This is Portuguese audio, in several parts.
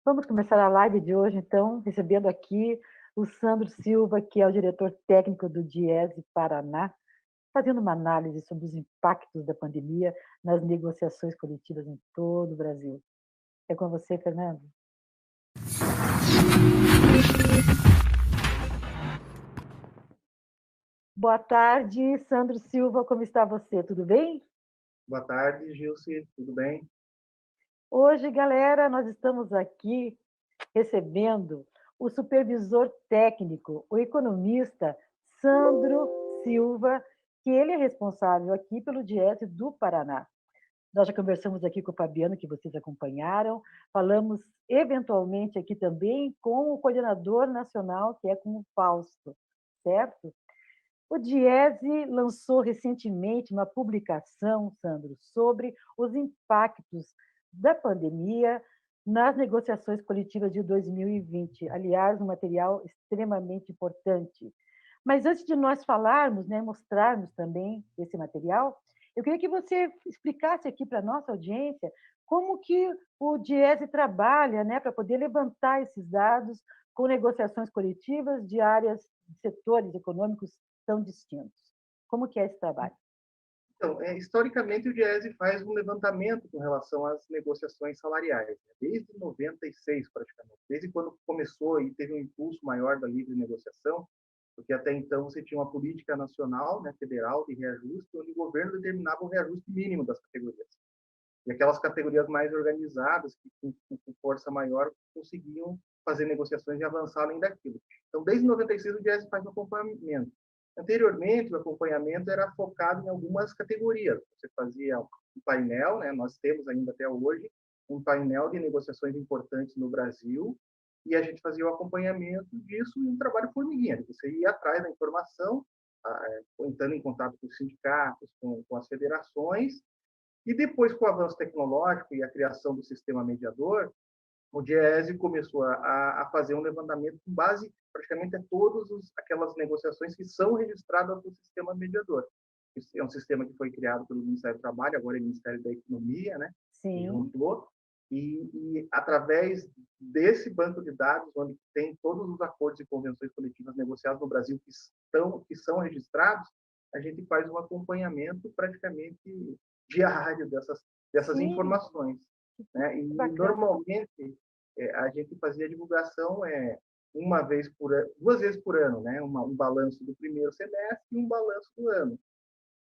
Vamos começar a live de hoje, então, recebendo aqui o Sandro Silva, que é o diretor técnico do Diese Paraná, fazendo uma análise sobre os impactos da pandemia nas negociações coletivas em todo o Brasil. É com você, Fernando. Boa tarde, Sandro Silva, como está você? Tudo bem? Boa tarde, Gilce, tudo bem? Hoje, galera, nós estamos aqui recebendo o supervisor técnico, o economista Sandro Silva, que ele é responsável aqui pelo Diese do Paraná. Nós já conversamos aqui com o Fabiano, que vocês acompanharam, falamos eventualmente aqui também com o coordenador nacional, que é com o Fausto, certo? O Diese lançou recentemente uma publicação, Sandro, sobre os impactos da pandemia nas negociações coletivas de 2020. Aliás, um material extremamente importante. Mas antes de nós falarmos, né, mostrarmos também esse material, eu queria que você explicasse aqui para a nossa audiência como que o Diese trabalha, né, para poder levantar esses dados com negociações coletivas de áreas, de setores econômicos tão distintos. Como que é esse trabalho? Então, historicamente, o Diese faz um levantamento com relação às negociações salariais, né? Desde 96, praticamente. Desde quando começou e teve um impulso maior da livre negociação, porque até então você tinha uma política nacional, né, federal, de reajuste, onde o governo determinava o reajuste mínimo das categorias. E aquelas categorias mais organizadas, que com força maior, conseguiam fazer negociações e avançar além daquilo. Então, desde 96, o Diese faz um acompanhamento. Anteriormente, o acompanhamento era focado em algumas categorias. Você fazia um painel, né? Nós temos ainda até hoje um painel de negociações importantes no Brasil, e a gente fazia o acompanhamento disso e um trabalho formiguinha. Você ia atrás da informação, entrando em contato com os sindicatos, com as federações, e depois, com o avanço tecnológico e a criação do sistema mediador, o Diese começou a fazer um levantamento com base praticamente a todas aquelas negociações que são registradas no sistema mediador. Esse é um sistema que foi criado pelo Ministério do Trabalho, agora é o Ministério da Economia, né? Que Sim. juntou. E através desse banco de dados, onde tem todos os acordos e convenções coletivas negociados no Brasil que são registrados, a gente faz um acompanhamento praticamente diário dessas Sim, informações, né? E bacana. normalmente a gente fazia a divulgação uma vez por ano, 2 vezes por ano, né? Um balanço do primeiro semestre e um balanço do ano.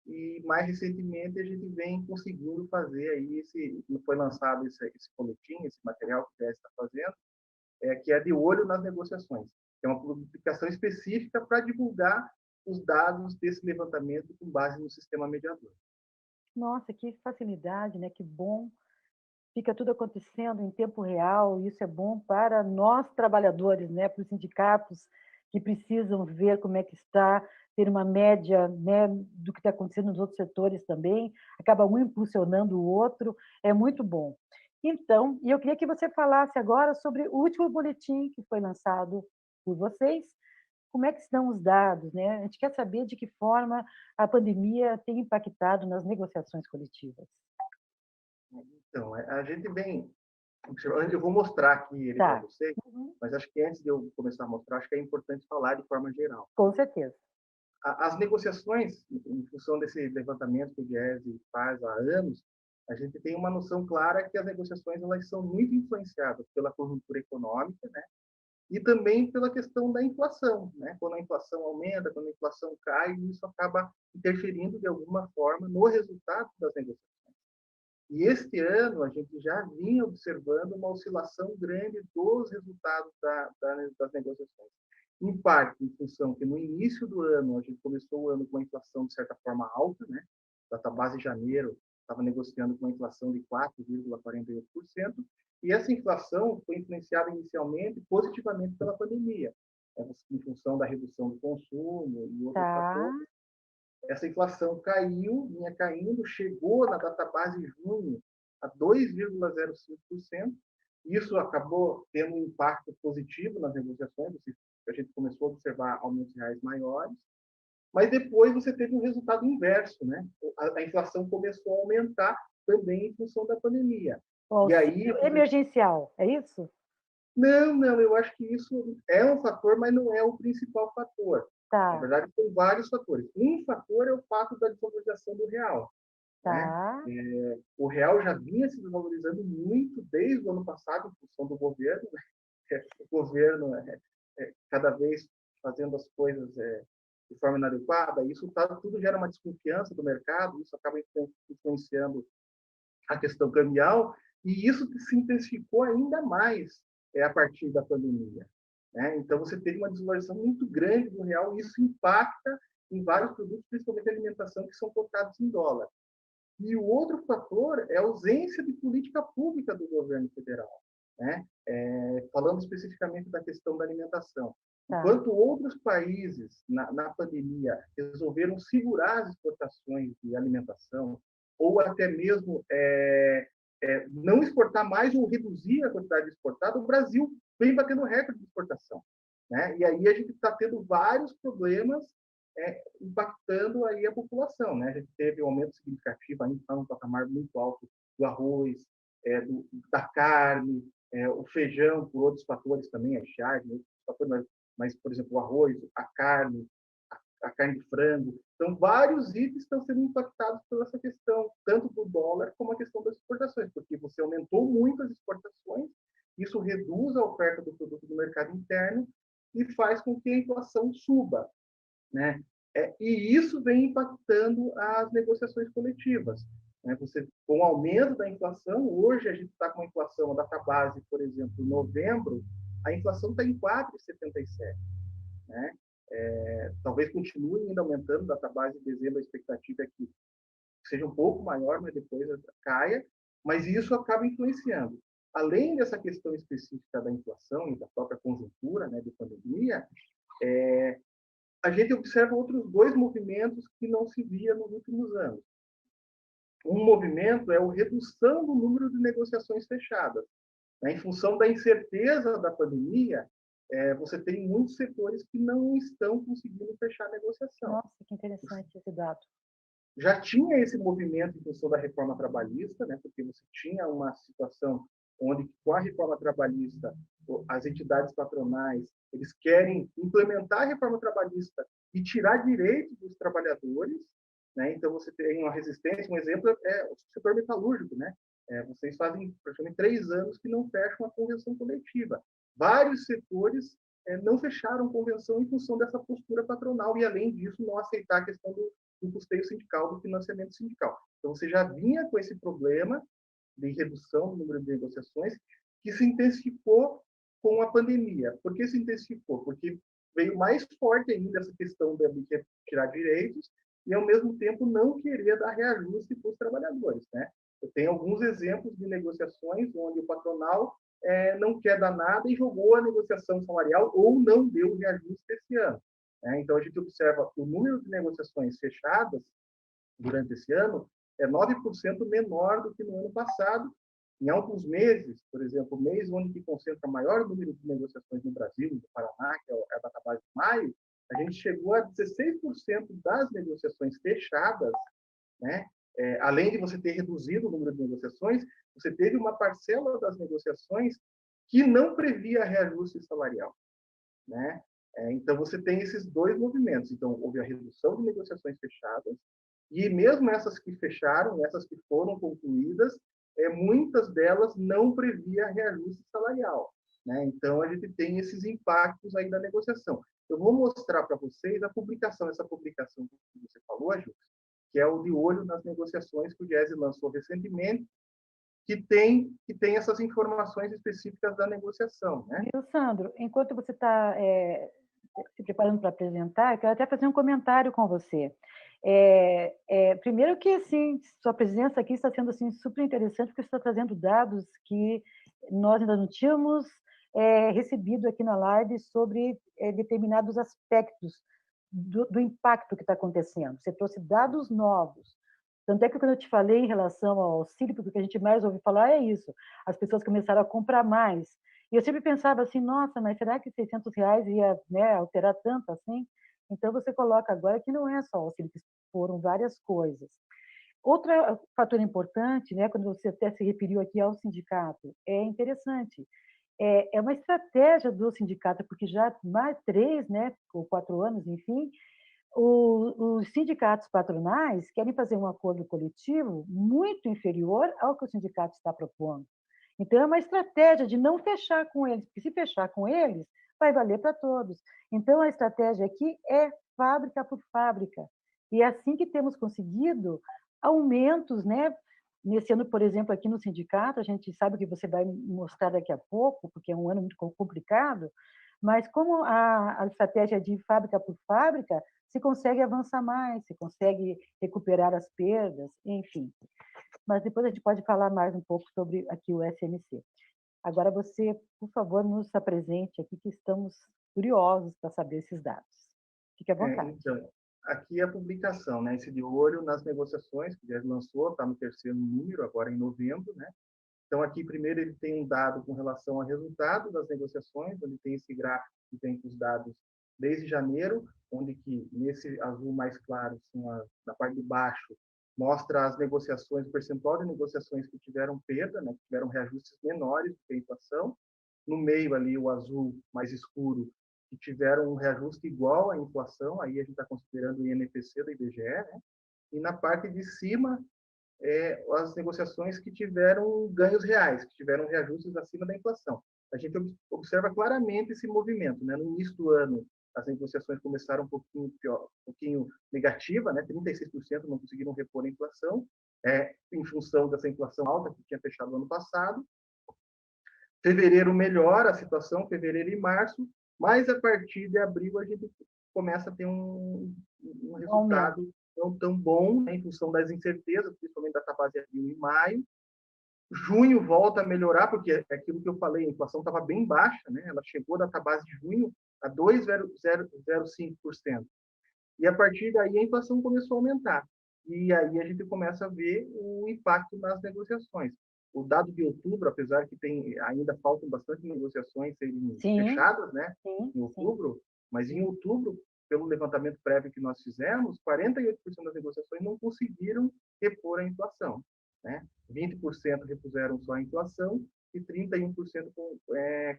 E mais recentemente a gente vem conseguindo fazer aí foi lançado esse boletim, esse material que o TS está fazendo, que é de olho nas negociações. É uma publicação específica para divulgar os dados desse levantamento com base no sistema mediador. Nossa, que facilidade, né? Que bom. Fica tudo acontecendo em tempo real, e isso é bom para nós trabalhadores, né? Para os sindicatos que precisam ver como é que está, ter uma média, né, do que está acontecendo nos outros setores também, acaba um impulsionando o outro, é muito bom. Então, e eu queria que você falasse agora sobre o último boletim que foi lançado por vocês, como é que estão os dados, né? A gente quer saber de que forma a pandemia tem impactado nas negociações coletivas. Então, a gente vem observando, eu vou mostrar aqui ele para Tá. você, Uhum. mas acho que antes de eu começar a mostrar, acho que é importante falar de forma geral. Com certeza. As negociações, em função desse levantamento que o Diese faz há anos, a gente tem uma noção clara que as negociações elas são muito influenciadas pela conjuntura econômica, né? E também pela questão da inflação, né? Quando a inflação aumenta, quando a inflação cai, isso acaba interferindo de alguma forma no resultado das negociações. E este ano a gente já vinha observando uma oscilação grande dos resultados das negociações. Em parte, em função que no início do ano, a gente começou o ano com uma inflação de certa forma alta, né? A database de janeiro estava negociando com uma inflação de 4,48%, e essa inflação foi influenciada inicialmente positivamente pela pandemia, em função da redução do consumo e outros Tá. fatores. Essa inflação caiu, vinha caindo, chegou na database de junho a 2,05%. Isso acabou tendo um impacto positivo nas negociações, a gente começou a observar aumentos reais maiores, Mas depois você teve um resultado inverso, né? A inflação começou a aumentar também em função da pandemia. O E aí, auxílio emergencial, é isso? não, eu acho que isso é um fator, mas não é o principal fator. Na Tá, verdade, tem vários fatores. Um fator é o fato da desvalorização do real, né? tá. O real já vinha se desvalorizando muito desde o ano passado, em função do governo, né? O governo cada vez fazendo as coisas de forma inadequada, isso tudo gera uma desconfiança do mercado, isso acaba influenciando a questão cambial, e isso se intensificou ainda mais a partir da pandemia, né? Então, você teve uma desvalorização muito grande do real, e isso impacta em vários produtos, principalmente alimentação, que são cotados em dólar. E o outro fator é a ausência de política pública do governo federal, né? Falando especificamente da questão da alimentação. Tá. Enquanto outros países, na pandemia, resolveram segurar as exportações de alimentação, ou até mesmo não exportar mais ou reduzir a quantidade exportada, o Brasil vem batendo recorde de exportação, né? E aí a gente está tendo vários problemas impactando aí a população, né? A gente teve um aumento significativo, ainda está num patamar muito alto do arroz, da carne, o feijão, por outros fatores também, a charne, outros fatores, mas, por exemplo, o arroz, a carne de frango. Então, vários itens estão sendo impactados por essa questão, tanto do dólar como a questão das exportações, porque você aumentou muito as exportações, isso reduz a oferta do produto no mercado interno e faz com que a inflação suba, né? E isso vem impactando as negociações coletivas, né? Com o aumento da inflação, hoje a gente está com a inflação, a data base, por exemplo, em novembro, a inflação está em 4,77, né? Talvez continue ainda aumentando, data base em dezembro, a expectativa é que seja um pouco maior, mas depois caia, mas isso acaba influenciando. Além dessa questão específica da inflação e da própria conjuntura, né, de pandemia, a gente observa outros dois movimentos que não se via nos últimos anos. Um movimento é a redução do número de negociações fechadas, né? Em função da incerteza da pandemia, você tem muitos setores que não estão conseguindo fechar a negociação. Nossa, que interessante esse dado. Já tinha esse movimento em função da reforma trabalhista, né? Porque você tinha uma situação onde, com a reforma trabalhista, as entidades patronais eles querem implementar a reforma trabalhista e tirar direitos dos trabalhadores, né? Então você tem uma resistência. Um exemplo é o setor metalúrgico, né? Vocês fazem praticamente 3 anos que não fecham a convenção coletiva. Vários setores não fecharam convenção em função dessa postura patronal e, além disso, não aceitar a questão do custeio sindical, do financiamento sindical. Então, você já vinha com esse problema de redução do número de negociações, que se intensificou com a pandemia. Por que se intensificou? Porque veio mais forte ainda essa questão de tirar direitos e, ao mesmo tempo, não querer dar reajuste para os trabalhadores, né? Eu tenho alguns exemplos de negociações onde o patronal não quer dar nada e jogou a negociação salarial ou não deu reajuste esse ano. Então, a gente observa que o número de negociações fechadas durante esse ano é 9% menor do que no ano passado. Em alguns meses, por exemplo, o mês onde que concentra maior número de negociações no Brasil, no Paraná, que é a data base de maio, a gente chegou a 16% das negociações fechadas, né? Além de você ter reduzido o número de negociações, você teve uma parcela das negociações que não previa reajuste salarial, né? Então, você tem esses dois movimentos. Então, houve a redução de negociações fechadas, e mesmo essas que fecharam, essas que foram concluídas, muitas delas não previa reajuste salarial, né? Então, a gente tem esses impactos aí da negociação. Eu vou mostrar para vocês a publicação, essa publicação que você falou, Ju, que é o De Olho nas Negociações, que o Diese lançou recentemente, que tem essas informações específicas da negociação, né? Viu, Sandro? Enquanto você está se preparando para apresentar, eu quero até fazer um comentário com você. Primeiro que, assim, sua presença aqui está sendo assim, super interessante, porque você está trazendo dados que nós ainda não tínhamos recebido aqui na live sobre determinados aspectos do impacto que está acontecendo. Você trouxe dados novos. Tanto é que quando eu te falei em relação ao auxílio, porque o que a gente mais ouve falar é isso. As pessoas começaram a comprar mais. E eu sempre pensava assim, nossa, mas será que R$ 600 ia, né, alterar tanto assim? Então, você coloca agora que não é só auxílio, que foram várias coisas. Outro fator importante, né, quando você até se referiu aqui ao sindicato, é interessante. É uma estratégia do sindicato, porque já há mais 3, né, ou 4 anos, enfim, os sindicatos patronais querem fazer um acordo coletivo muito inferior ao que o sindicato está propondo. Então, é uma estratégia de não fechar com eles, porque se fechar com eles, vai valer para todos. Então, a estratégia aqui é fábrica por fábrica. E é assim que temos conseguido aumentos, né? Nesse ano, por exemplo, aqui no sindicato, a gente sabe que você vai mostrar daqui a pouco, porque é um ano muito complicado, mas como a estratégia de fábrica por fábrica, se consegue avançar mais, se consegue recuperar as perdas, enfim. Mas depois a gente pode falar mais um pouco sobre aqui o SMC. Agora você, por favor, nos apresente aqui, que estamos curiosos para saber esses dados. Fique à vontade. Então, aqui é a publicação, né? Esse de olho nas negociações, que já lançou, está no terceiro número, agora em novembro, né? Então, aqui, primeiro, ele tem um dado com relação ao resultado das negociações, onde tem esse gráfico que tem os dados desde janeiro, onde que, nesse azul mais claro, assim, na parte de baixo, mostra as negociações, o percentual de negociações que tiveram perda, né, que tiveram reajustes menores do que a inflação. No meio ali, o azul mais escuro, que tiveram um reajuste igual à inflação, aí a gente está considerando o INPC do IBGE, né? E na parte de cima, as negociações que tiveram ganhos reais, que tiveram reajustes acima da inflação. A gente observa claramente esse movimento, né? No início do ano, as negociações começaram um pouquinho pior, um pouquinho negativa, né? 36% não conseguiram repor a inflação, em função dessa inflação alta que tinha fechado no ano passado. Fevereiro melhora a situação, fevereiro e março, mas a partir de abril a gente começa a ter um resultado não tão bom, né, em função das incertezas, principalmente da base de abril e maio. Junho volta a melhorar, porque é aquilo que eu falei, a inflação estava bem baixa, né? Ela chegou da base de junho a 2,05%. E a partir daí a inflação começou a aumentar. E aí a gente começa a ver o impacto nas negociações. O dado de outubro, apesar que ainda faltam bastante negociações serem fechadas, né, em outubro, mas em outubro, pelo levantamento prévio que nós fizemos, 48% das negociações não conseguiram repor a inflação, né? 20% repuseram só a inflação e 31%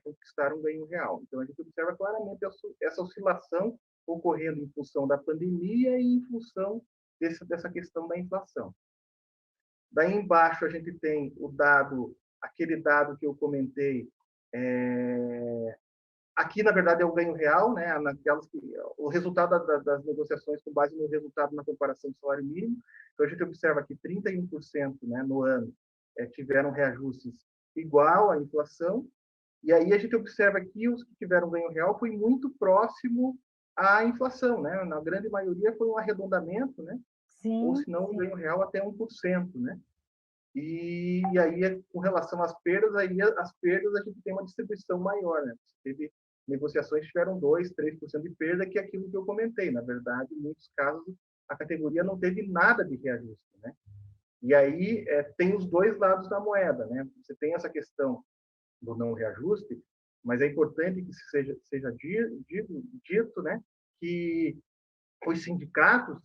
conquistaram ganho real. Então, a gente observa claramente essa oscilação ocorrendo em função da pandemia e em função dessa questão da inflação. Daí embaixo a gente tem o dado, aquele dado que eu comentei, aqui na verdade é o ganho real, né? O resultado das negociações com base no resultado na comparação do salário mínimo. Então a gente observa que 31%, né, no ano tiveram reajustes igual à inflação. E aí a gente observa que os que tiveram ganho real foi muito próximo à inflação, né? Na grande maioria foi um arredondamento, né? Ou se não, um ganho real até 1%, né? E aí, com relação às perdas, as perdas a gente tem uma distribuição maior, né? Teve negociações que tiveram 2%, 3% de perda, que é aquilo que eu comentei. Na verdade, em muitos casos, a categoria não teve nada de reajuste, né? E aí tem os dois lados da moeda, né? Você tem essa questão do não reajuste, mas é importante que seja dito, né, que os sindicatos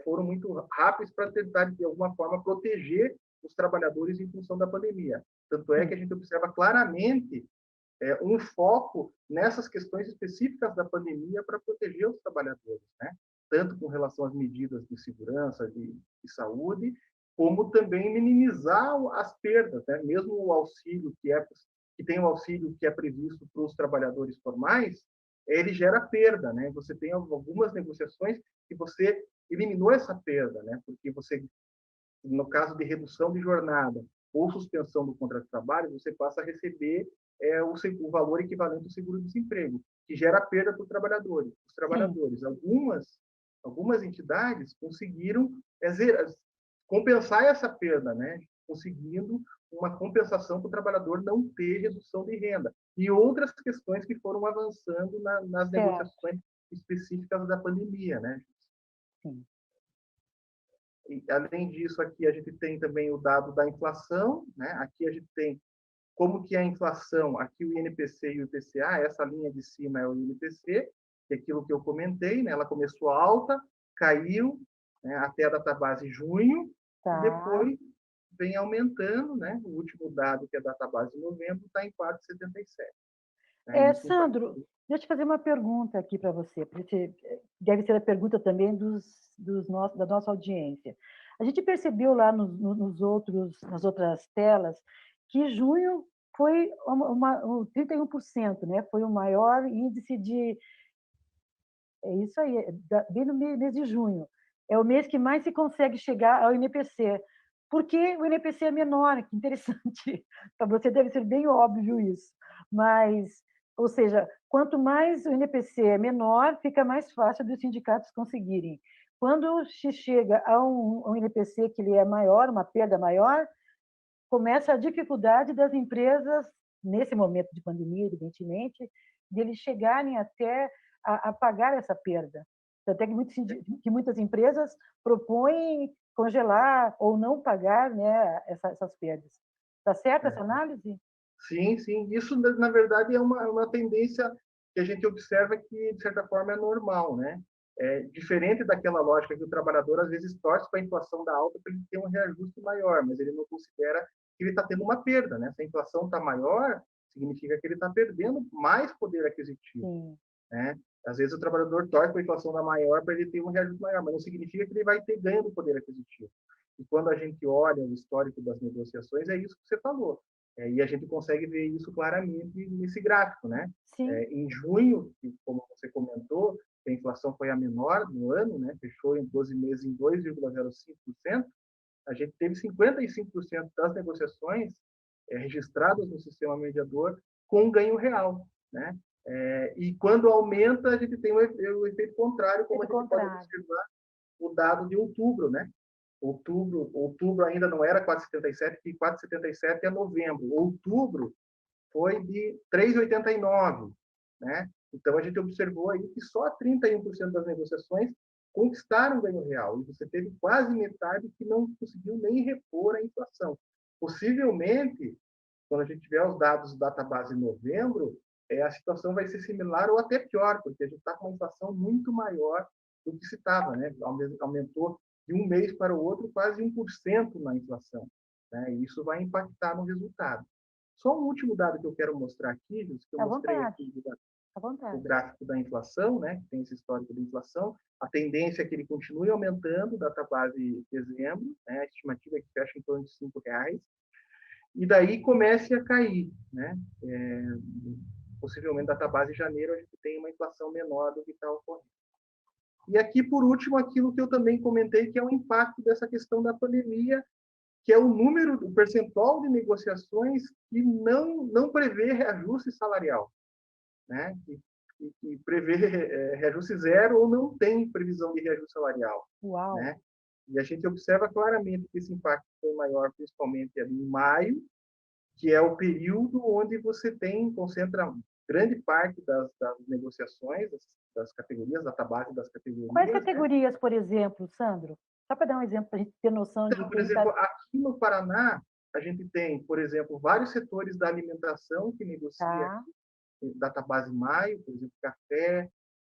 foram muito rápidos para tentar, de alguma forma, proteger os trabalhadores em função da pandemia. Tanto é que a gente observa claramente um foco nessas questões específicas da pandemia para proteger os trabalhadores, né? Tanto com relação às medidas de segurança, de saúde, como também minimizar as perdas, né? Mesmo o auxílio que tem o auxílio que é previsto para os trabalhadores formais, ele gera perda, né? Você tem algumas negociações que você eliminou essa perda, né? Porque você, no caso de redução de jornada ou suspensão do contrato de trabalho, você passa a receber o valor equivalente ao seguro-desemprego, que gera perda para os trabalhadores. Algumas entidades conseguiram compensar essa perda, né? Conseguindo uma compensação para o trabalhador não ter redução de renda. E outras questões que foram avançando nas negociações específicas da pandemia, né? Sim. E, além disso, aqui a gente tem também o dado da inflação, né? Aqui a gente tem como que a inflação, aqui o INPC e o IPCA, essa linha de cima é o INPC, que é aquilo que eu comentei, né? Ela começou alta, caiu, né, até a database junho, e Tá. depois vem aumentando, né? O último dado, que é a database de novembro, está em 4,77. Né? Isso Sandro, deixa eu fazer uma pergunta aqui para você, porque deve ser a pergunta também da nossa audiência. A gente percebeu lá nas outras telas que junho foi um 31%, né? Foi o maior índice de. É isso aí, bem no mês de junho. É o mês que mais se consegue chegar ao INPC. Porque o INPC é menor, que interessante. Para você deve ser bem óbvio isso. Mas, ou seja, quanto mais o INPC é menor, fica mais fácil dos sindicatos conseguirem. Quando se chega a um INPC que ele é maior, uma perda maior, começa a dificuldade das empresas, nesse momento de pandemia, evidentemente, de eles chegarem até a pagar essa perda. Até que muitas empresas propõem congelar ou não pagar, né, essas perdas. Está certa essa análise? Sim, sim. Isso, na verdade, é uma tendência que a gente observa que, de certa forma, é normal, né? É diferente daquela lógica que o trabalhador, às vezes, torce para a inflação da alta para ele ter um reajuste maior, mas ele não considera que ele está tendo uma perda, né? Se a inflação está maior, significa que ele está perdendo mais poder aquisitivo, Sim. né? Às vezes, o trabalhador torce para a inflação da maior para ele ter um reajuste maior, mas não significa que ele vai ter ganho do poder aquisitivo. E quando a gente olha o histórico das negociações, é isso que você falou. E a gente consegue ver isso claramente nesse gráfico, né? Sim. Em junho, como você comentou, a inflação foi a menor no ano, né? Fechou em 12 meses em 2,05%. A gente teve 55% das negociações registradas no sistema mediador com ganho real, né? E quando aumenta, a gente tem o efeito contrário, como a gente pode observar o dado de outubro, né? Outubro ainda não era 4,77, porque 4,77 é novembro. Outubro foi de 3,89, né? Então a gente observou aí que só 31% das negociações conquistaram ganho real e você teve quase metade que não conseguiu nem repor a inflação. Possivelmente, quando a gente tiver os dados da database em novembro, a situação vai ser similar ou até pior, porque a gente está com uma inflação muito maior do que se estava, né? Aumentou de um mês para o outro quase 1% na inflação, né? E isso vai impactar no resultado. Só um último dado que eu quero mostrar aqui, Jus, que eu À mostrei vontade. aqui À o vontade. gráfico da inflação, né? Que tem esse histórico da inflação. A tendência é que ele continue aumentando, database de dezembro, né? A estimativa é que fecha em torno de R$ 5, e daí comece a cair, né? Possivelmente, database de janeiro, a gente tem uma inflação menor do que está ocorrendo. E aqui, por último, aquilo que eu também comentei, que é o impacto dessa questão da pandemia, que é o número, o percentual de negociações que não prevê reajuste salarial, né? Que prevê reajuste zero ou não tem previsão de reajuste salarial. Uau! Né? E a gente observa claramente que esse impacto foi maior, principalmente ali em maio, que é o período onde você concentra grande parte das negociações, das categorias, da base das Quais categorias, né? categorias, por exemplo, Sandro? Só para dar um exemplo, para a gente ter noção de Então, por quem está. exemplo, aqui no Paraná, a gente tem, por exemplo, vários setores da alimentação que negocia Tá. aqui, database Maio, por exemplo, café,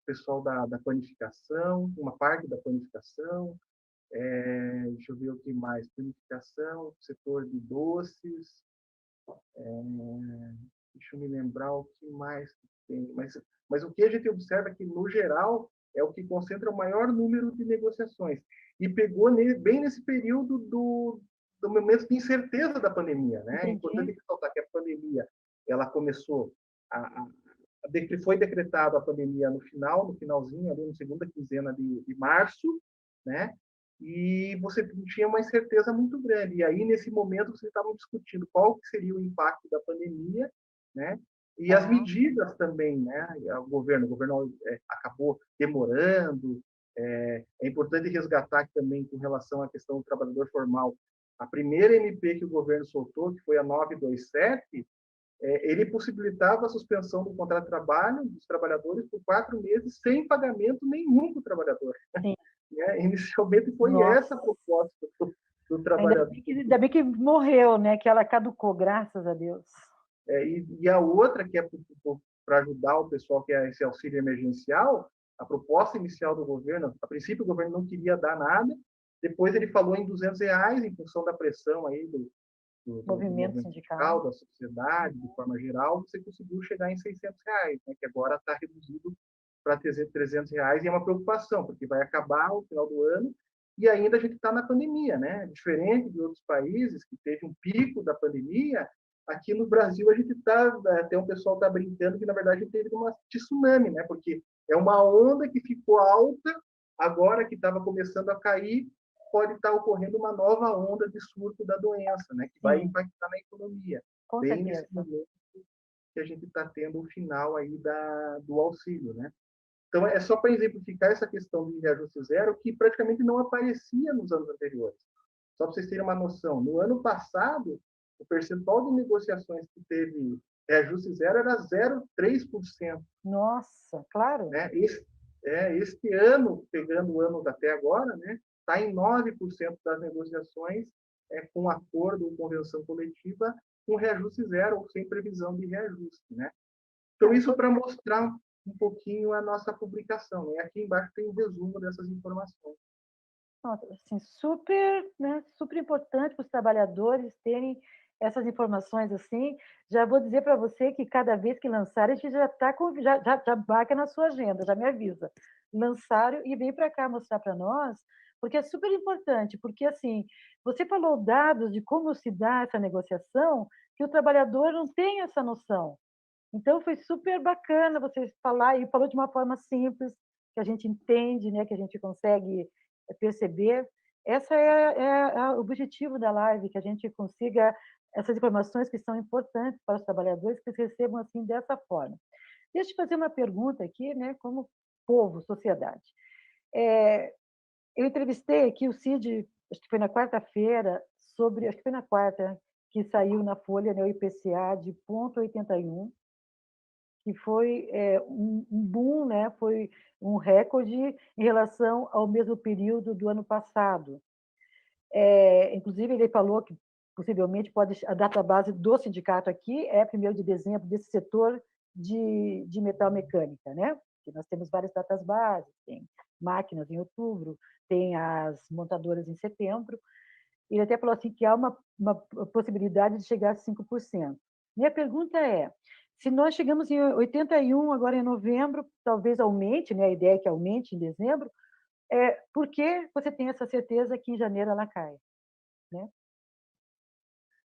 pessoal da panificação, uma parte da panificação, deixa eu ver o que mais, panificação, setor de doces, deixa eu me lembrar o que mais tem, mas o que a gente observa é que, no geral, é o que concentra o maior número de negociações. E pegou bem nesse período do momento de incerteza da pandemia, né? É importante Entendi. ressaltar que a pandemia, ela começou foi decretada a pandemia no finalzinho, ali na segunda quinzena de março, né? E você tinha uma incerteza muito grande. E aí, nesse momento, vocês estavam discutindo qual que seria o impacto da pandemia, né? E as Tá. medidas também, né? O governo acabou demorando. É importante resgatar que também, com relação à questão do trabalhador formal, a primeira MP que o governo soltou, que foi a 927, ele possibilitava a suspensão do contrato de trabalho dos trabalhadores por 4 meses sem pagamento nenhum para o trabalhador. Sim. Inicialmente foi Nossa. essa a proposta do trabalhador. Ainda bem que morreu, né? Que ela caducou, graças a Deus. E a outra, que é para ajudar o pessoal que é esse auxílio emergencial, a proposta inicial do governo, a princípio o governo não queria dar nada, depois ele falou em R$ 200, em função da pressão aí do Movimento movimento sindical. sindical, da sociedade, de forma geral, você conseguiu chegar em R$ 600, né, que agora está reduzido para R$ 300, e é uma preocupação, porque vai acabar no final do ano, e ainda a gente está na pandemia, né? Diferente de outros países que teve um pico da pandemia, aqui no Brasil a gente está, até o pessoal está brincando que na verdade a gente teve uma tsunami, né? Porque é uma onda que ficou alta, agora que estava começando a cair, pode estar ocorrendo uma nova onda de surto da doença, né? Que vai Sim, impactar na economia, com bem nesse certeza. momento que a gente está tendo o final aí do auxílio, né? Então, é só para exemplificar essa questão de reajuste zero, que praticamente não aparecia nos anos anteriores. Só para vocês terem uma noção, no ano passado, o percentual de negociações que teve reajuste zero era 0,3%. Nossa, claro. Né? Este ano, pegando o ano até agora, né, está em 9% das negociações com acordo ou convenção coletiva com reajuste zero ou sem previsão de reajuste. Né? Então, isso para mostrar um pouquinho a nossa publicação. E aqui embaixo tem um resumo dessas informações. Nossa, assim, super, né, super importante para os trabalhadores terem essas informações assim. Já vou dizer para você que cada vez que lançarem, a gente já está já marca na sua agenda, já me avisa. Lançaram e vem para cá mostrar para nós, porque é super importante, porque assim, você falou dados de como se dá essa negociação, que o trabalhador não tem essa noção. Então, foi super bacana você falar, e falou de uma forma simples, que a gente entende, né, que a gente consegue perceber. Esse é o objetivo da live, que a gente consiga essas informações que são importantes para os trabalhadores, que eles recebam assim dessa forma. Deixa eu fazer uma pergunta aqui, né, como povo, sociedade. Eu entrevistei aqui o Cid, acho que foi na quarta-feira, acho que foi na quarta, que saiu na Folha, né, o IPCA de 0,81, que foi um boom, né? Foi um recorde em relação ao mesmo período do ano passado. Inclusive, ele falou que possivelmente a data base do sindicato aqui é 1º de dezembro, desse setor de metal mecânica, né? Que nós temos várias datas bases, tem máquinas em outubro, tem as montadoras em setembro. Ele até falou assim que há uma possibilidade de chegar a 5%. Minha pergunta é, se nós chegamos em 81 agora em novembro, talvez aumente, né? A ideia é que aumente em dezembro, por que você tem essa certeza que em janeiro ela cai? Né?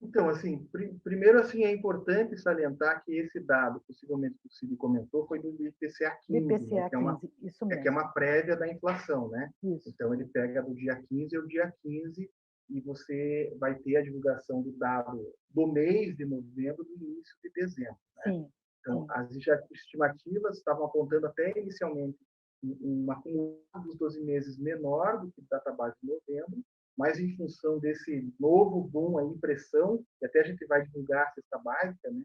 Então, assim, primeiro, assim, é importante salientar que esse dado, possivelmente que o Cid comentou, foi do IPCA 15, né, BPCA 15, isso que é mesmo. uma prévia da inflação, né? Isso. Então, ele pega do dia 15 ao dia 15 e você vai ter a divulgação do dado do mês de novembro do início de dezembro, né? Sim, Então, sim. as estimativas estavam apontando até inicialmente um acumulado dos 12 meses menor do que a data base de novembro, mas em função desse novo boom aí, pressão, e até a gente vai divulgar a cesta básica, né?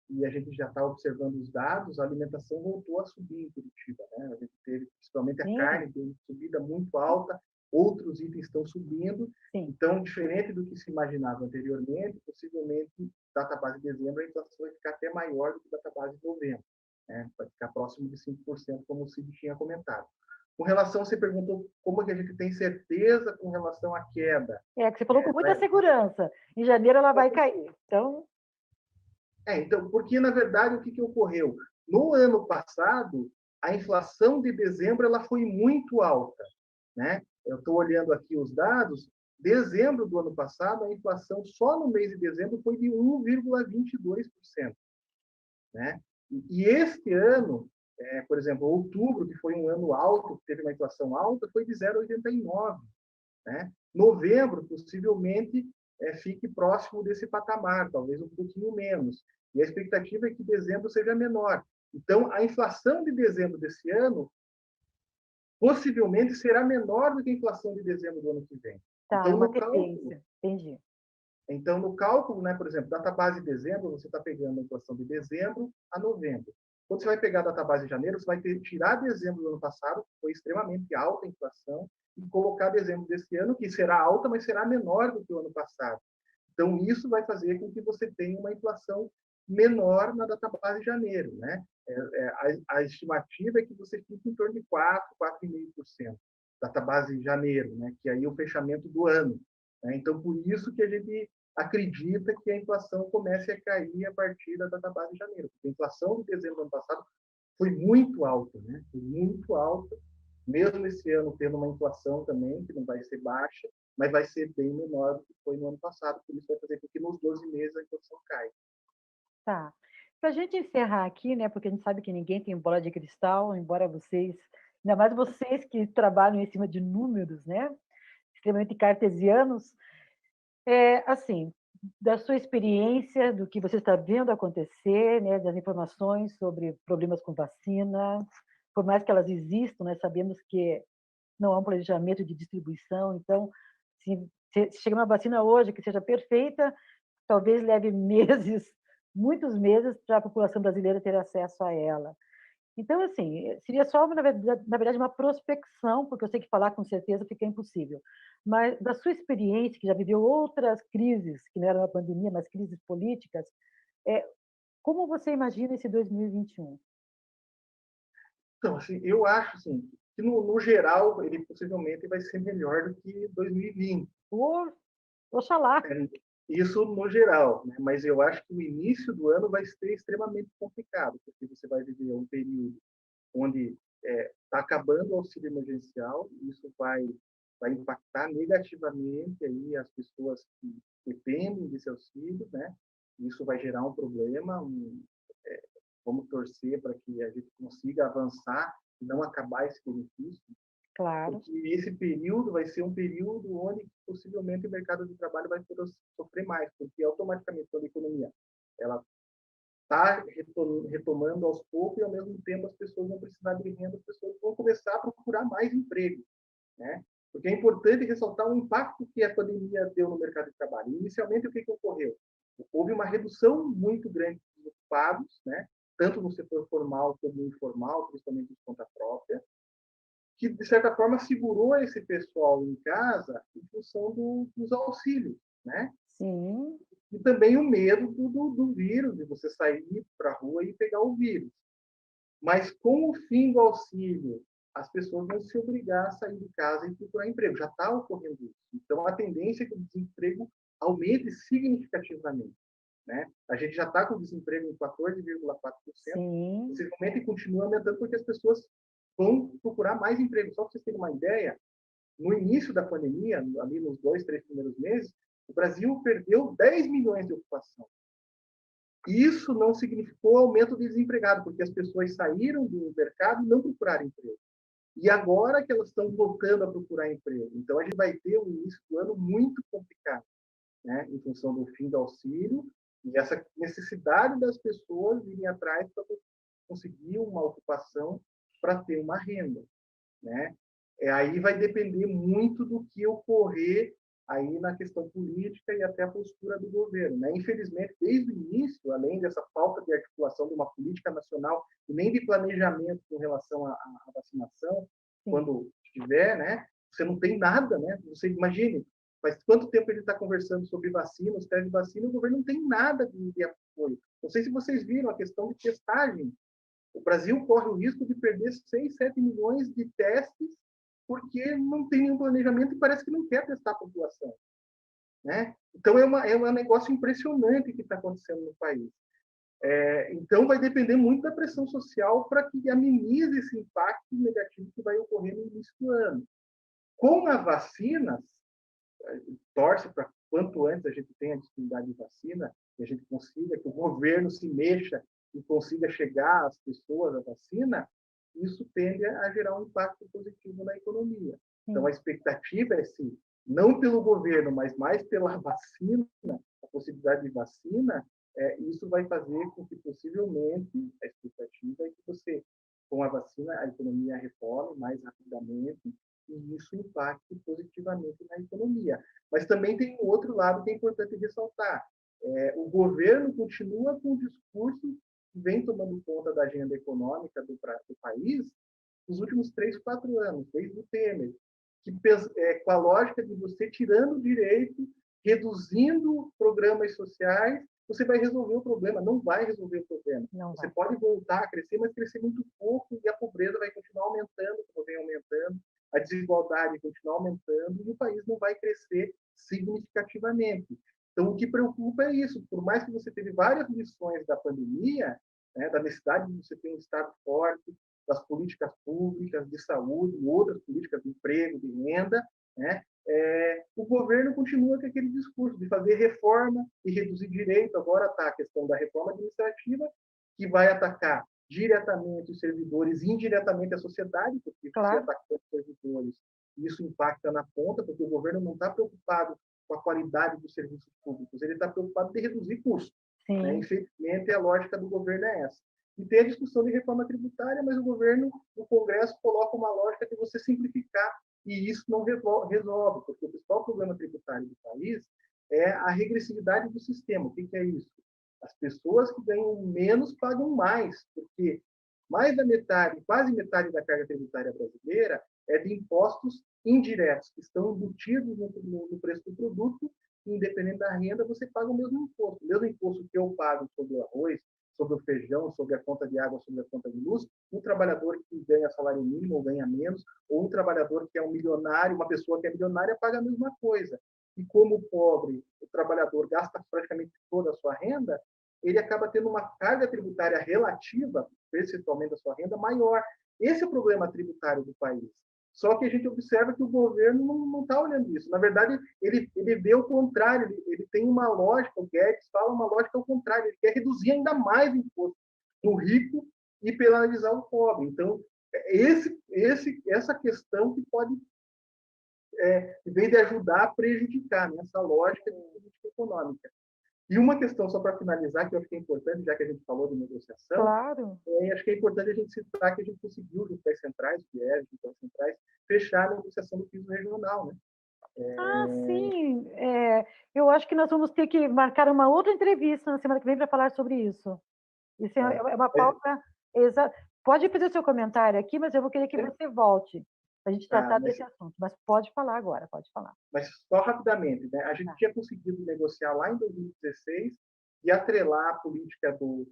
E a gente já está observando os dados, a alimentação voltou a subir em Curitiba, né? A gente teve, principalmente a Sim, carne, teve subida muito alta, outros itens estão subindo, sim. então, diferente do que se imaginava anteriormente, possivelmente, data base de dezembro, a inflação vai ficar até maior do que data base de novembro, né? Vai ficar próximo de 5%, como o Cid tinha comentado. Com relação, você perguntou como é que a gente tem certeza com relação à queda. Que você falou com muita segurança. Em janeiro ela vai cair. Então, porque, na verdade, o que ocorreu? No ano passado, a inflação de dezembro ela foi muito alta. Né? Eu estou olhando aqui os dados. Dezembro do ano passado, a inflação só no mês de dezembro foi de 1,22%. Né? E este ano, por exemplo, outubro, que foi um ano alto, que teve uma inflação alta, foi de 0,89%. Né? Novembro, possivelmente, fique próximo desse patamar, talvez um pouquinho menos. E a expectativa é que dezembro seja menor. Então, a inflação de dezembro desse ano possivelmente será menor do que a inflação de dezembro do ano que vem. Tá, é Então, uma no cálculo, tendência. Entendi. então, no cálculo, né, por exemplo, data base de dezembro, você está pegando a inflação de dezembro a novembro. Quando você vai pegar a data base de janeiro, você vai tirar dezembro do ano passado, que foi extremamente alta a inflação, e colocar dezembro desse ano, que será alta, mas será menor do que o ano passado. Então, isso vai fazer com que você tenha uma inflação menor na database de janeiro, né? A estimativa é que você fique em torno de 4, 4,5% database de janeiro, né? Que aí é o fechamento do ano, né? Então, por isso que a gente acredita que a inflação comece a cair a partir da database de janeiro. Porque a inflação de dezembro do ano passado foi muito alta, né? Foi muito alta, mesmo esse ano tendo uma inflação também, que não vai ser baixa, mas vai ser bem menor do que foi no ano passado, por isso vai fazer com que nos 12 meses a inflação caia. Tá. Para a gente encerrar aqui, né, porque a gente sabe que ninguém tem bola de cristal, embora vocês, ainda mais vocês que trabalham em cima de números, né, extremamente cartesianos, assim, da sua experiência, do que você está vendo acontecer, né, das informações sobre problemas com vacina, por mais que elas existam, né, sabemos que não há um planejamento de distribuição, então, se chegar uma vacina hoje que seja perfeita, talvez leve meses, muitos meses, para a população brasileira ter acesso a ela. Então, assim, seria só, na verdade, uma prospecção, porque eu sei que falar com certeza fica impossível. Mas, da sua experiência, que já viveu outras crises, que não eram a pandemia, mas crises políticas, como você imagina esse 2021? Então, assim, eu acho assim, que, no geral, ele possivelmente vai ser melhor do que 2020. Oxalá! Isso no geral, né? Mas eu acho que o início do ano vai ser extremamente complicado, porque você vai viver um período onde está acabando o auxílio emergencial, e isso vai impactar negativamente aí as pessoas que dependem desse auxílio, né? Isso vai gerar um problema, vamos torcer para que a gente consiga avançar e não acabar esse benefício, Claro. porque esse período vai ser um período onde possivelmente o mercado de trabalho vai sofrer mais, porque automaticamente quando a economia ela está retomando aos poucos e ao mesmo tempo as pessoas vão precisar de renda, as pessoas vão começar a procurar mais emprego, né? Porque é importante ressaltar o impacto que a pandemia deu no mercado de trabalho. Inicialmente, o que ocorreu? Houve uma redução muito grande dos ocupados, né? Tanto no setor formal como informal, principalmente de conta própria, que, de certa forma, segurou esse pessoal em casa em função dos auxílios, né? Sim. E também o medo do vírus, de você sair para a rua e pegar o vírus. Mas, com o fim do auxílio, as pessoas vão se obrigar a sair de casa e procurar emprego. Já está ocorrendo isso. Então, a tendência é que o desemprego aumente significativamente, né? A gente já está com o desemprego em 14,4%, Sim. possivelmente continua aumentando porque as pessoas vão procurar mais emprego. Só para vocês terem uma ideia, no início da pandemia, ali nos 2, 3 primeiros meses, o Brasil perdeu 10 milhões de ocupação. Isso não significou aumento de desempregado, porque as pessoas saíram do mercado e não procuraram emprego. E agora que elas estão voltando a procurar emprego. Então, a gente vai ter um início do ano muito complicado, né? Em função do fim do auxílio e essa necessidade das pessoas irem atrás para conseguir uma ocupação para ter uma renda, né? Aí vai depender muito do que ocorrer aí na questão política e até a postura do governo, né? Infelizmente, desde o início, além dessa falta de articulação de uma política nacional e nem de planejamento com relação à vacinação, sim, quando tiver, né? Você não tem nada, né? Você imagine, faz quanto tempo ele está conversando sobre vacina, os testes de vacina, e o governo não tem nada de apoio. Não sei se vocês viram a questão de testagem. O Brasil corre o risco de perder 6, 7 milhões de testes porque não tem nenhum planejamento e parece que não quer testar a população, né? Então, é um negócio impressionante que está acontecendo no país. Então, vai depender muito da pressão social para que amenize esse impacto negativo que vai ocorrer no início do ano. Com as vacinas, torce para quanto antes a gente tenha disponibilidade de vacina, que a gente consiga, que o governo se mexa e consiga chegar às pessoas a vacina, isso tende a gerar um impacto positivo na economia. Então, a expectativa é se, não pelo governo, mas mais pela vacina, a possibilidade de vacina, isso vai fazer com que, possivelmente, a expectativa é que você, com a vacina, a economia retome mais rapidamente e isso impacte positivamente na economia. Mas também tem um outro lado que é importante ressaltar. O governo continua com o discurso que vem tomando conta da agenda econômica do país nos últimos 3, 4 anos, desde o Temer, que com a lógica de você tirando o direito, reduzindo programas sociais você vai resolver o problema. Não vai resolver o problema. Não Você vai. pode voltar a crescer, mas crescer muito pouco e a pobreza vai continuar aumentando, como vem aumentando, a desigualdade vai continuar aumentando e o país não vai crescer significativamente. Então, o que preocupa é isso. Por mais que você teve várias lições da pandemia, né, da necessidade de você ter um Estado forte, das políticas públicas de saúde, outras políticas de emprego, de renda, né, o governo continua com aquele discurso de fazer reforma e reduzir direito. Agora está a questão da reforma administrativa, que vai atacar diretamente os servidores e indiretamente a sociedade, porque você Claro. atacando os servidores, isso impacta na ponta, porque o governo não está preocupado com a qualidade dos serviços públicos, ele está preocupado em reduzir custos. Né? Sim. Infelizmente, a lógica do governo é essa. E tem a discussão de reforma tributária, mas o governo, o Congresso, coloca uma lógica de você simplificar, e isso não resolve, porque o principal problema tributário do país é a regressividade do sistema. O que é isso? As pessoas que ganham menos pagam mais, porque mais da metade, quase metade da carga tributária brasileira é de impostos indiretos, que estão embutidos no preço do produto, e independente da renda, você paga o mesmo imposto. O mesmo imposto que eu pago sobre o arroz, sobre o feijão, sobre a conta de água, sobre a conta de luz, um trabalhador que ganha salário mínimo ou ganha menos, ou um trabalhador que é um milionário, uma pessoa que é milionária, paga a mesma coisa. E como o pobre, o trabalhador gasta praticamente toda a sua renda, ele acaba tendo uma carga tributária relativa, percentualmente da sua renda, maior. Esse é o problema tributário do país. Só que a gente observa que o governo não está olhando isso. Na verdade, ele vê o contrário, ele tem uma lógica, o Guedes fala uma lógica ao contrário, ele quer reduzir ainda mais o imposto do rico e penalizar o pobre. Então, essa questão que pode, em vez de ajudar, a prejudicar nessa lógica de política econômica. E uma questão, só para finalizar, que eu acho que é importante, já que a gente falou de negociação, Claro. acho que é importante a gente citar que a gente conseguiu, junto às centrais, junto às centrais, fechar a negociação do piso regional. Né? Ah, sim. Eu acho que nós vamos ter que marcar uma outra entrevista na semana que vem para falar sobre isso. Isso é uma pauta exata. Pode fazer o seu comentário aqui, mas eu vou querer que você volte para a gente tratar desse assunto. Mas pode falar agora, pode falar. Mas só rapidamente, né? A gente tinha conseguido negociar lá em 2016 e atrelar a política do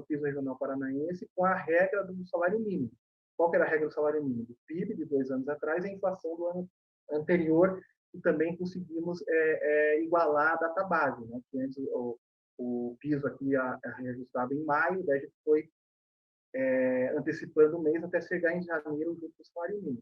piso regional paranaense com a regra do salário mínimo. Qual que era a regra do salário mínimo? O PIB de 2 anos atrás e a inflação do ano anterior, e também conseguimos igualar a data base, né? Que antes o piso aqui reajustado em maio, daí a gente foi antecipando o mês até chegar em janeiro junto com o salário mínimo.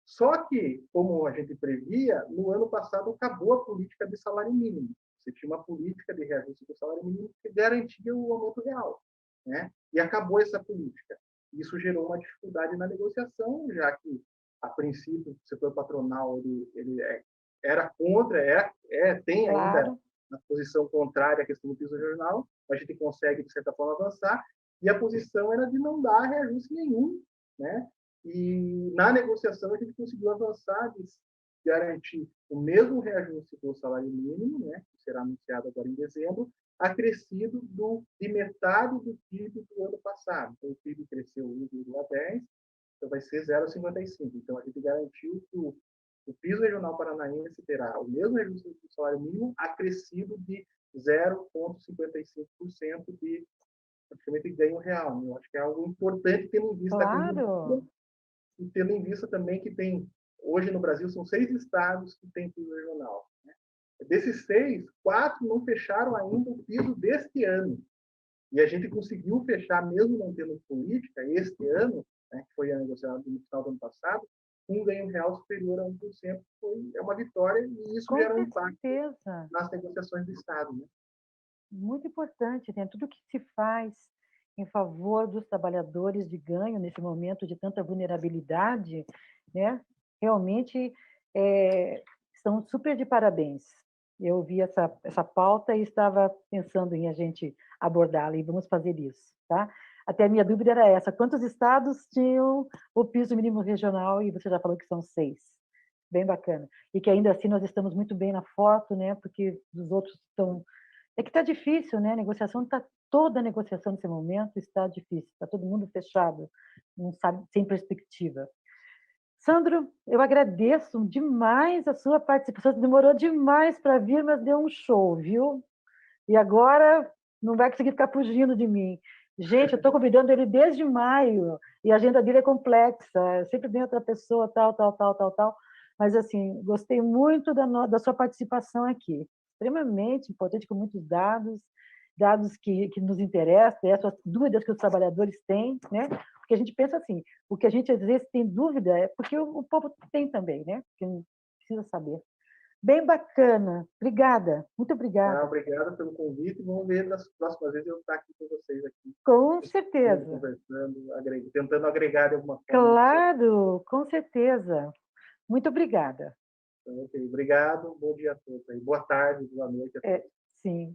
Só que, como a gente previa, no ano passado acabou a política de salário mínimo. Você tinha uma política de reajuste do salário mínimo que garantia o aumento real. Né? E acabou essa política. Isso gerou uma dificuldade na negociação, já que, a princípio, o setor patronal ele era contra, tem ainda Claro. a posição contrária à questão do piso regional, mas a gente consegue, de certa forma, avançar, e a posição era de não dar reajuste nenhum, né? E na negociação a gente conseguiu avançar de garantir o mesmo reajuste do salário mínimo, né, que será anunciado agora em dezembro, acrescido de metade do PIB do ano passado. Então, o PIB cresceu 1,10, então vai ser 0,55. Então, a gente garantiu que o piso regional paranaense terá o mesmo reajuste do salário mínimo, acrescido de 0,55% de praticamente ganho real. Eu acho que é algo importante, tendo em vista Claro. e tendo em vista também que tem, hoje no Brasil, são 6 estados que têm piso regional. Né? Desses 6, 4 não fecharam ainda o piso deste ano. E a gente conseguiu fechar, mesmo não tendo política, este ano, né, que foi negociado no final do ano passado, um ganho real superior a 1%. É uma vitória e isso Com gera um impacto certeza. nas negociações do Estado. Né? Muito importante, né? Tudo que se faz em favor dos trabalhadores de ganho nesse momento de tanta vulnerabilidade, né? Realmente estão super de parabéns. Eu vi essa pauta e estava pensando em a gente abordá-la, e vamos fazer isso, tá? Até a minha dúvida era essa: quantos estados tinham o piso mínimo regional? E você já falou que são 6. Bem bacana. E que ainda assim nós estamos muito bem na foto, né? Porque os outros estão... É que está difícil, né? Toda a negociação nesse momento está difícil, está todo mundo fechado, não sabe, sem perspectiva. Sandro, eu agradeço demais a sua participação. Demorou demais para vir, mas deu um show, viu? E agora não vai conseguir ficar fugindo de mim. Gente, eu estou convidando ele desde maio, e a agenda dele é complexa, sempre vem outra pessoa, tal, tal, tal, tal, tal. Mas, assim, gostei muito da sua participação aqui. Extremamente importante, com muitos dados, dados que nos interessam, essas dúvidas que os trabalhadores têm, né? Porque a gente pensa assim, o que a gente às vezes tem dúvida é porque o povo tem também, né? Que precisa saber. Bem bacana. Obrigada. Muito obrigada. Obrigado pelo convite. Vamos ver nas próximas vezes eu estar aqui com vocês aqui, Com certeza. conversando, tentando agregar de alguma forma. Claro, com certeza. Muito obrigada. Então, ok. Obrigado. Bom dia a todos. Boa tarde, boa noite a todos. Sim.